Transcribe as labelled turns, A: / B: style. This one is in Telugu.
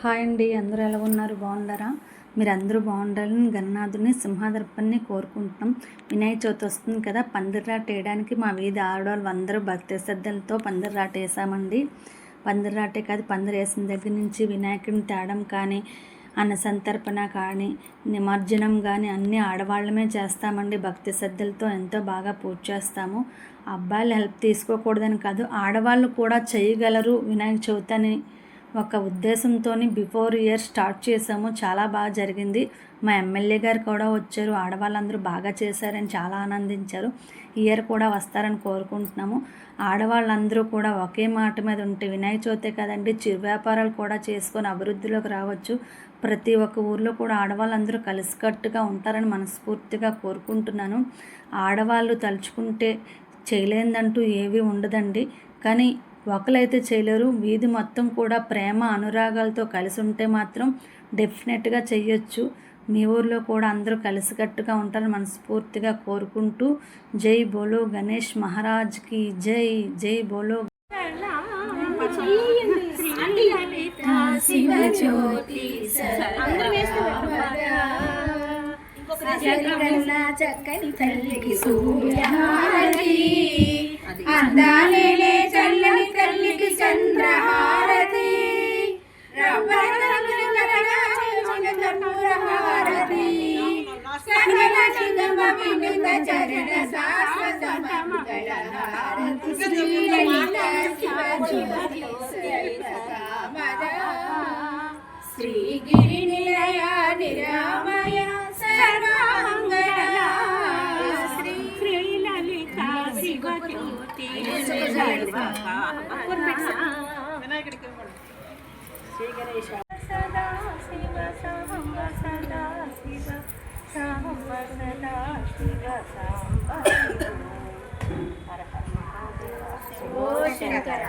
A: హాయ్ అండి, అందరూ ఎలా ఉన్నారు? బాగున్నారా? మీరు అందరూ బాగుండాలని గణనాథుని సింహాదర్పణని కోరుకుంటున్నాం. వినాయక చవితి వస్తుంది కదా, పందిర్రాట వేయడానికి మా వీధి ఆడవాళ్ళు అందరూ భక్తి శ్రద్ధలతో పందిర్రాట వేసామండి. పందిర్రాటే కాదు, పందిరి వేసిన దగ్గర నుంచి వినాయకుడిని తేడం కానీ, అన్న సంతర్పణ కానీ, నిమజ్జనం కానీ అన్నీ ఆడవాళ్ళమే చేస్తామండి. భక్తి శ్రద్ధలతో ఎంతో బాగా పూజ చేస్తాము. అబ్బాయిలు హెల్ప్ తీసుకోకూడదని కాదు, ఆడవాళ్ళు కూడా చేయగలరు వినాయక చవితి అని ఒక ఉద్దేశంతో బిఫోర్ ఇయర్ స్టార్ట్ చేసాము. చాలా బాగా జరిగింది. మా ఎమ్మెల్యే గారు కూడా వచ్చారు. ఆడవాళ్ళందరూ బాగా చేశారని చాలా ఆనందించారు. ఇయర్ కూడా వస్తారని కోరుకుంటున్నాము. ఆడవాళ్ళందరూ కూడా ఒకే మాట మీద ఉంటే వినాయక చవితే కదండి, చిరు వ్యాపారాలు కూడా చేసుకొని అభివృద్ధిలోకి రావచ్చు. ప్రతి ఒక్క ఊర్లో కూడా ఆడవాళ్ళందరూ కలిసికట్టుగా ఉంటారని మనస్ఫూర్తిగా కోరుకుంటున్నాను. ఆడవాళ్ళు తలుచుకుంటే చేయలేదంటూ ఏమీ ఉండదండి. కానీ ఒకరైతే చేయలేరు. వీధి మొత్తం కూడా ప్రేమ అనురాగాలతో కలిసి ఉంటే మాత్రం డెఫినెట్గా చెయ్యొచ్చు. మీ ఊర్లో కూడా అందరూ కలిసికట్టుగా ఉంటారని మనస్ఫూర్తిగా కోరుకుంటూ, జై బోలో గణేష్ మహారాజ్కి జై. జై బోలో
B: చక్కని తల్లికి సూర్యహారతి, అందాలేలే చల్లని తల్లికి చంద్రహారతి, కర్పూరహారతి, సకల చిగమ వినుత చరణ శాశ్వత మంగళహారతి, శ్రీలలిత శివజ్యోతి సర్వకామద, శ్రీగిరి నిలయ నిరామయ సర్వమంగళ, శ్రీలలిత శివజ్యోతి సదా శివ సాంబ సదా శివ సాంబ సదా శివ సాంబ హర హర మహాదేవ శంకర.